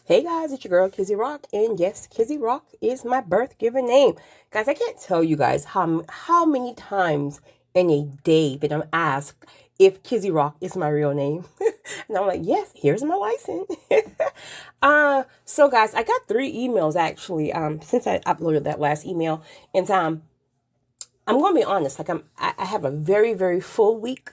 Hey guys, it's your girl Kizzy Rock, and yes, Kizzy Rock is my birth given name. Guys, I can't tell you guys how many times in a day that I'm asked if Kizzy Rock is my real name, and I'm like, yes, here's my license. So guys, I got 3 emails actually. Since I uploaded that last email, and I'm gonna be honest, like I have a very full week,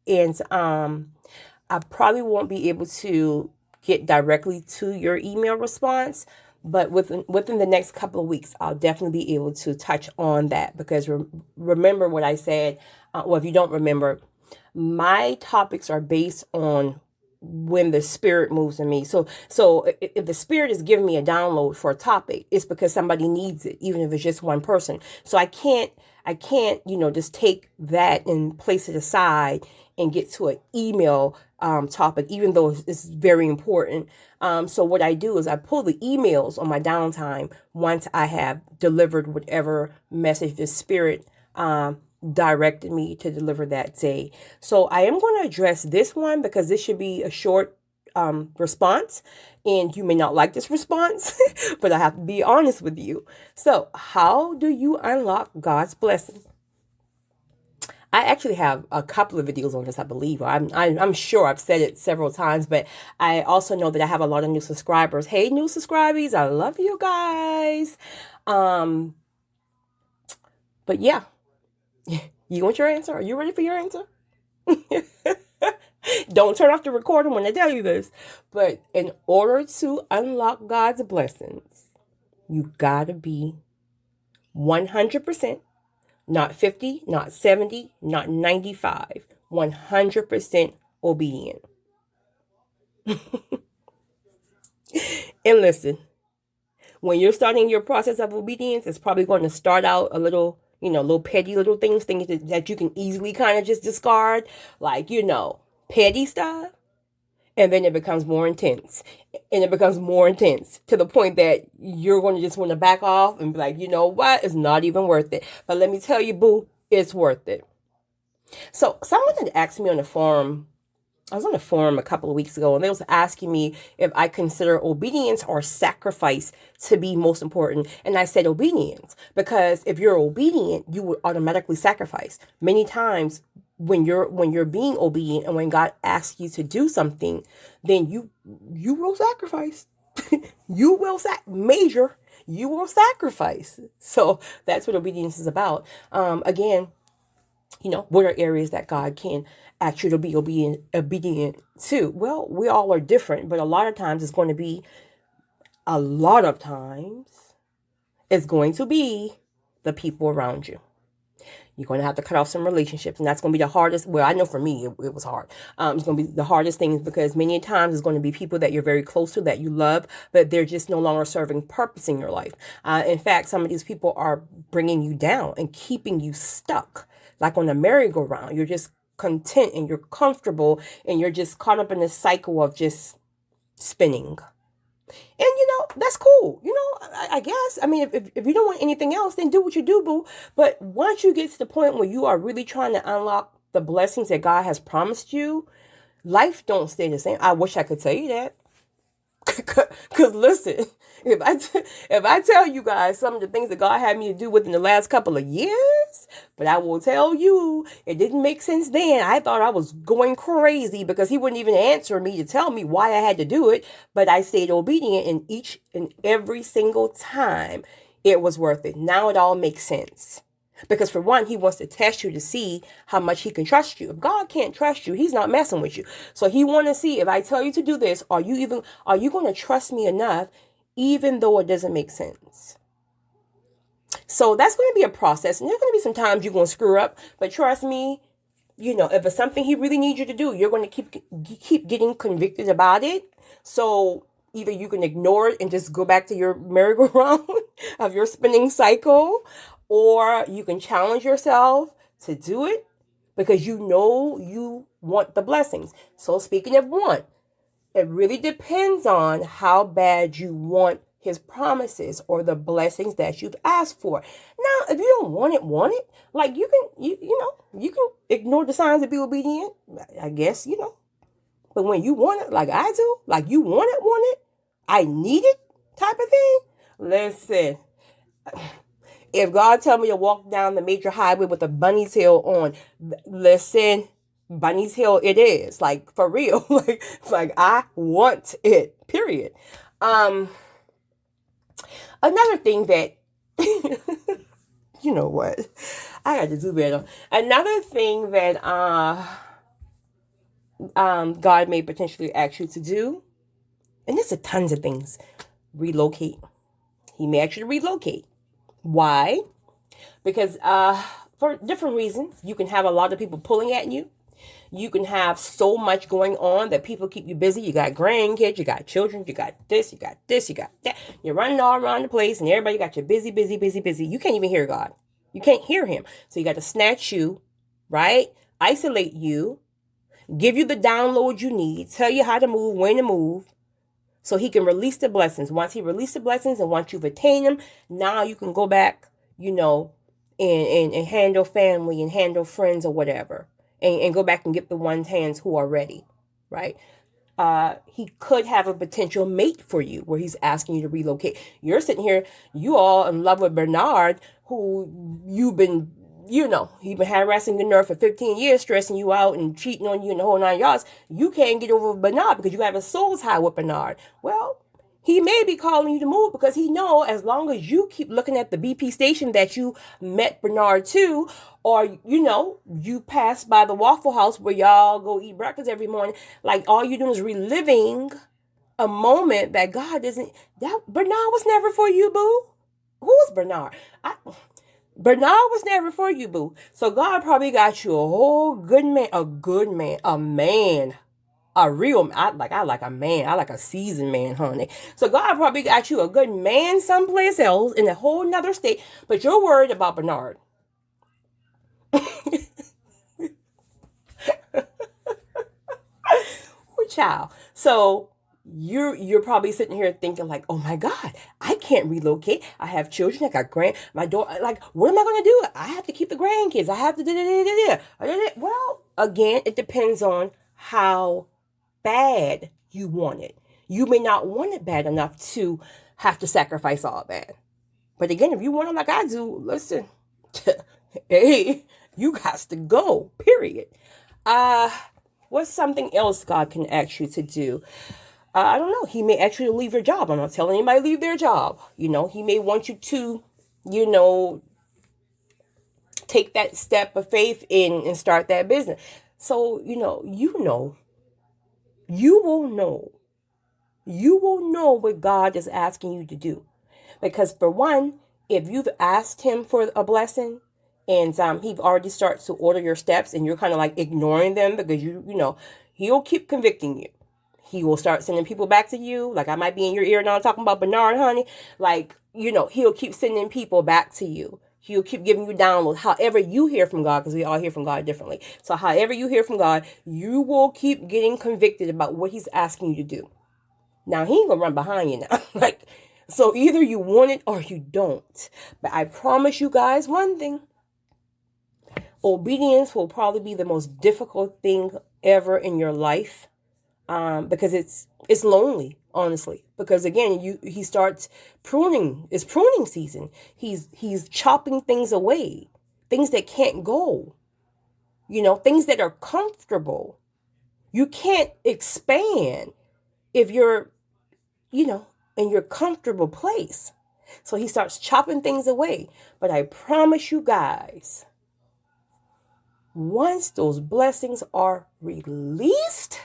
and I probably won't be able to get directly to your email response, but within the next couple of weeks, I'll definitely be able to touch on that because remember what I said. Well, if you don't remember, my topics are based on when the spirit moves in me. So if the spirit is giving me a download for a topic, it's because somebody needs it, even if it's just one person. So I can't, just take that and place it aside and get to an email topic, even though it's very important. So what I do is I pull the emails on my downtime once I have delivered whatever message the spirit directed me to deliver that day. So I am going to address this one because this should be a short response, and you may not like this response, but I have to be honest with you. So, how do you unlock God's blessing? I actually have a couple of videos on this, I believe. I'm sure I've said it several times, but I also know that I have a lot of new subscribers. Hey, new subscribers, I love you guys. Um, but yeah, you want your answer? Are you ready for your answer? Don't turn off the recording when I tell you this. But in order to unlock God's blessings, you gotta be 100%, not 50, not 70, not 95, 100% obedient. And listen, when you're starting your process of obedience, it's probably going to start out a little, little petty little things that you can easily kind of just discard, like, petty stuff. And then it becomes more intense. And it becomes more intense to the point that you're going to just want to back off and be like, you know what? It's not even worth it. But let me tell you, boo, it's worth it. So someone had asked me on the forum, I was on a forum a couple of weeks ago, and they was asking me if I consider obedience or sacrifice to be most important. And I said obedience, because if you're obedient, you would automatically sacrifice. Many times when you're being obedient and when God asks you to do something, then you will sacrifice. You will major. You will sacrifice. So that's what obedience is about. Again, what are areas that God can ask you to be obedient to? Well, we all are different, but a lot of times a lot of times it's going to be the people around you. You're going to have to cut off some relationships, and that's going to be the hardest. Well, I know for me, it was hard. It's going to be the hardest thing because many times it's going to be people that you're very close to, that you love, but they're just no longer serving purpose in your life. In fact, some of these people are bringing you down and keeping you stuck, like on a merry-go-round. You're just content and you're comfortable, and you're just caught up in this cycle of just spinning. And that's cool. I guess. I mean, if you don't want anything else, then do what you do, boo. But once you get to the point where you are really trying to unlock the blessings that God has promised you, life don't stay the same. I wish I could tell you that. Because listen, if I tell you guys some of the things that God had me to do within the last couple of years, but I will tell you, it didn't make sense then. I thought I was going crazy because He wouldn't even answer me to tell me why I had to do it. But I stayed obedient, and each and every single time it was worth it. Now it all makes sense. Because for one, He wants to test you to see how much He can trust you. If God can't trust you, He's not messing with you. So He want to see, if I tell you to do this, are you going to trust me enough, even though it doesn't make sense? So that's going to be a process, and there's going to be some times you're going to screw up. But trust me, if it's something He really needs you to do, you're going to keep getting convicted about it. So either you can ignore it and just go back to your merry-go-round of your spinning cycle, or you can challenge yourself to do it because you want the blessings. So speaking of want, it really depends on how bad you want His promises or the blessings that you've asked for. Now, if you don't want it, like you can ignore the signs and be obedient, I guess. But when you want it, like I do, like you want it, I need it type of thing. Listen, if God tell me to walk down the major highway with a bunny's tail on, listen, bunny's tail it is. Like for real. like I want it. Period. Um Another thing that you know what? I got to do better. Another thing that God may potentially ask you to do, and there's a tons of things. Relocate. He may actually relocate. Why? Because for different reasons. You can have a lot of people pulling at you. You can have so much going on that people keep you busy. You got grandkids, you got children, you got this, you got this, you got that. You're running all around the place and everybody got you busy, busy, busy, busy. You can't even hear God. You can't hear him. So you got to snatch you, right? Isolate you, give you the download you need, tell you how to move, when to move, so he can release the blessings. Once he released the blessings and once you've attained them, now you can go back, and handle family and handle friends or whatever. And go back and get the ones hands who are ready, right? He could have a potential mate for you where he's asking you to relocate. You're sitting here, you all in love with Bernard, who you've been, he's been harassing your nerve for 15 years, stressing you out and cheating on you in the whole 9 yards. You can't get over Bernard because you have a soul tie with Bernard. Well, he may be calling you to move because he know as long as you keep looking at the BP station that you met Bernard to, or, you pass by the Waffle House where y'all go eat breakfast every morning, like all you doing is reliving a moment that God isn't, that Bernard was never for you, boo. Who's Bernard? Bernard was never for you, boo. So God probably got you a whole good man, a man. A real, I like a man. I like a seasoned man, honey. So God probably got you a good man someplace else in a whole nother state, but you're worried about Bernard. Poor child. So you're probably sitting here thinking like, oh my God, I can't relocate. I have children. I got my daughter. Like, what am I going to do? I have to keep the grandkids. I have to. Well, again, it depends on how bad you want it. You may not want it bad enough to have to sacrifice all that. But again, if you want it like I do, listen, hey, you got to go, period. What's something else God can ask you to do? I don't know. He may actually leave your job. I'm not telling anybody to leave their job. He may want you to, take that step of faith and start that business. So, you will know. You will know what God is asking you to do. Because for one, if you've asked him for a blessing and he already starts to order your steps and you're kind of like ignoring them because he'll keep convicting you. He will start sending people back to you. Like I might be in your ear now talking about Bernard, honey. Like, he'll keep sending people back to you. He'll keep giving you downloads. However you hear from God, because we all hear from God differently. So however you hear from God, you will keep getting convicted about what he's asking you to do. Now, he ain't going to run behind you now. So either you want it or you don't. But I promise you guys one thing. Obedience will probably be the most difficult thing ever in your life. Because it's lonely, honestly. Because again, he starts pruning. It's pruning season. He's chopping things away, things that can't go. Things that are comfortable. You can't expand if you're, in your comfortable place. So he starts chopping things away. But I promise you guys, once those blessings are released,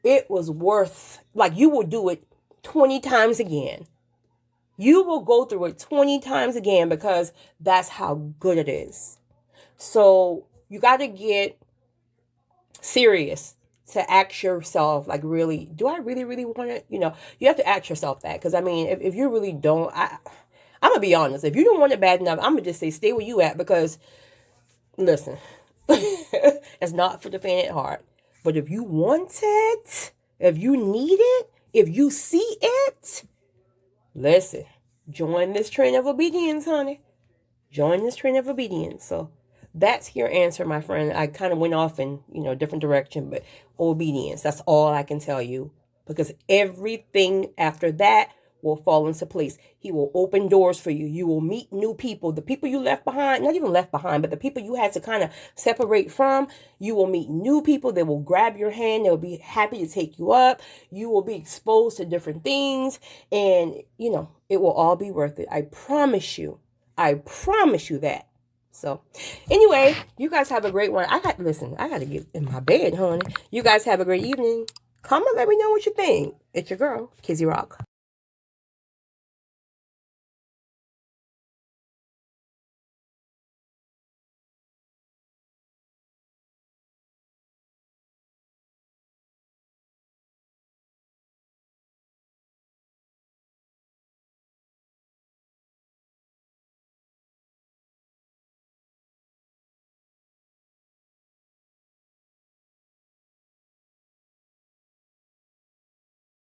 it was worth, you will do it 20 times again. You will go through it 20 times again because that's how good it is. So you got to get serious to ask yourself, really, do I really, really want it? You have to ask yourself that. Because, if you really don't, I'm going to be honest. If you don't want it bad enough, I'm going to just say stay where you at because, listen, it's not for the faint at heart. But if you want it, if you need it, if you see it, listen, join this train of obedience, honey. Join this train of obedience. So that's your answer, my friend. I kind of went off in, different direction, but obedience. That's all I can tell you. because everything after that will fall into place. He will open doors for you. You will meet new people. The people you left behind, not even left behind, but the people you had to kind of separate from, you will meet new people. They will grab your hand. They'll be happy to take you up. You will be exposed to different things, and it will all be worth it. I promise you. I promise you that. So, anyway, you guys have a great one. I got to get in my bed, honey. You guys have a great evening. Comment, let me know what you think. It's your girl, Kizzy Rock.